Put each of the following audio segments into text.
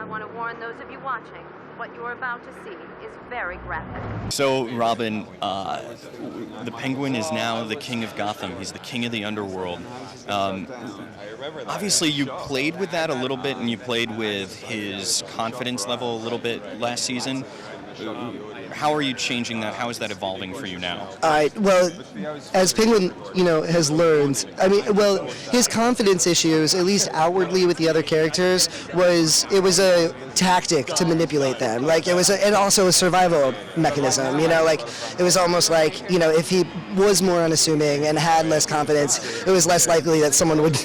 want to warn those of you watching, what you're about to see is very graphic. So, Robin, the Penguin is now the king of Gotham. He's the king of the underworld. Obviously, you played with that a little bit, and you played with his confidence level a little bit last season. How are you changing that? How is that evolving for you now? Well, as Penguin, has learned, his confidence issues, at least outwardly with the other characters, it was a tactic to manipulate them. And also a survival mechanism, it was almost like, if he was more unassuming and had less confidence, it was less likely that someone would,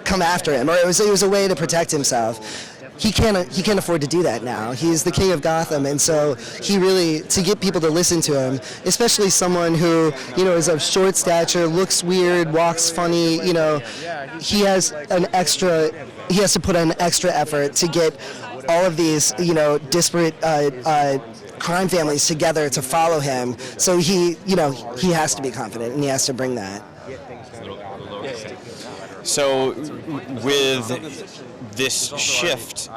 come after him, or it was a way to protect himself. He can't afford to do that now. He's the king of Gotham, and so he really, to get people to listen to him, especially someone who, is of short stature, looks weird, walks funny, he has to put an extra effort to get all of these, disparate crime families together to follow him. So he has to be confident, and he has to bring that. So with this shift,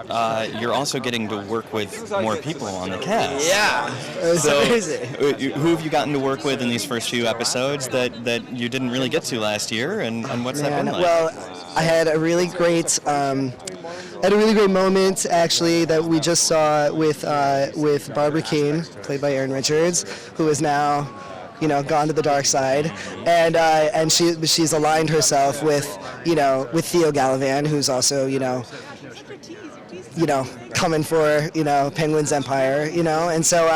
you're also getting to work with more people on the cast. Yeah, it's amazing. Who have you gotten to work with in these first few episodes that you didn't really get to last year, and what's that been like? Well, I had a really great moment actually that we just saw with Barbara Keane, played by Erin Richards, who is now gone to the dark side, and she's aligned herself with Theo Gallivan, who's also coming for Penguin's empire, and so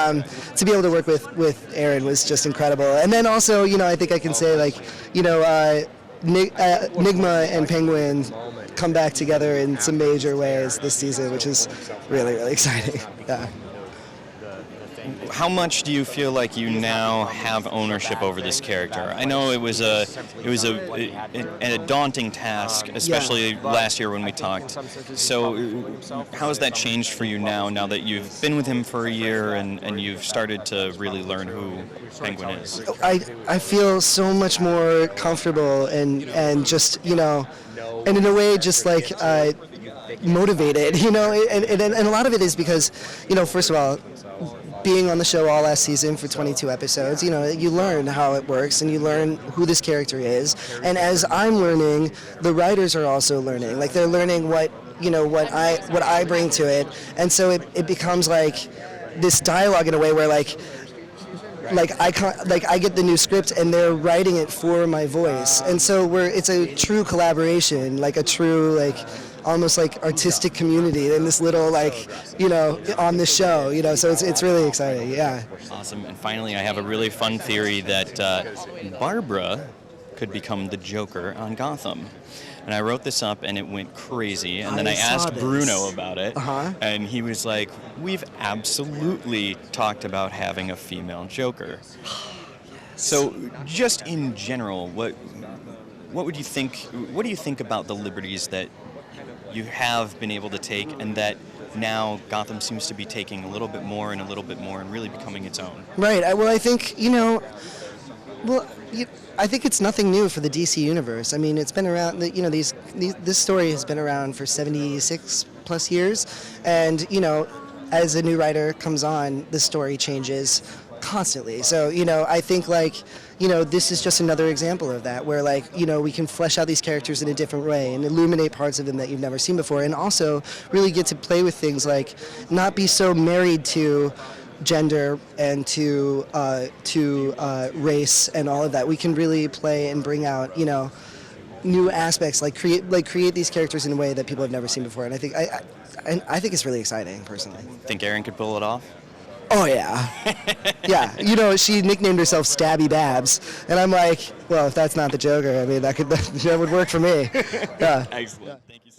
to be able to work with Erin was just incredible. And then also I think I can say Nigma and Penguin come back together in some major ways this season, which is really, really exciting. Yeah. How much do you feel like you now have ownership over this character? I know it was a daunting task, especially last year when we talked. So how has that changed for you now that you've been with him for a year and you've started to really learn who Penguin is? I feel so much more comfortable and just, and in a way just like motivated, and a lot of it is because, first of all, being on the show all last season for 22 episodes, you learn how it works and you learn who this character is. And as I'm learning, the writers are also learning. Like they're learning what I bring to it. And so it becomes like this dialogue in a way where I get the new script and they're writing it for my voice. And so it's a true collaboration, like a true almost like artistic community in this little on the show, so it's really exciting. Yeah. Awesome. And finally, I have a really fun theory that Barbara could become the Joker on Gotham. And I wrote this up and it went crazy, and then I asked Bruno about it, and he was like, we've absolutely talked about having a female Joker. So just in general, what would you think, what do you think about the liberties that you have been able to take, and that now Gotham seems to be taking a little bit more and really becoming its own? Right. I think, I think it's nothing new for the DC universe. I mean, it's been around, this story has been around for 76 plus years, and, as a new writer comes on, the story changes constantly. So, I think this is just another example of that, where we can flesh out these characters in a different way and illuminate parts of them that you've never seen before, and also really get to play with things like not be so married to gender and to race and all of that. We can really play and bring out, new aspects, create these characters in a way that people have never seen before. And I think it's really exciting, personally. Think Erin could pull it off? Oh, yeah. Yeah. She nicknamed herself Stabby Babs. And I'm like, well, if that's not the Joker, I mean, that would work for me. Yeah. Excellent. Thank you.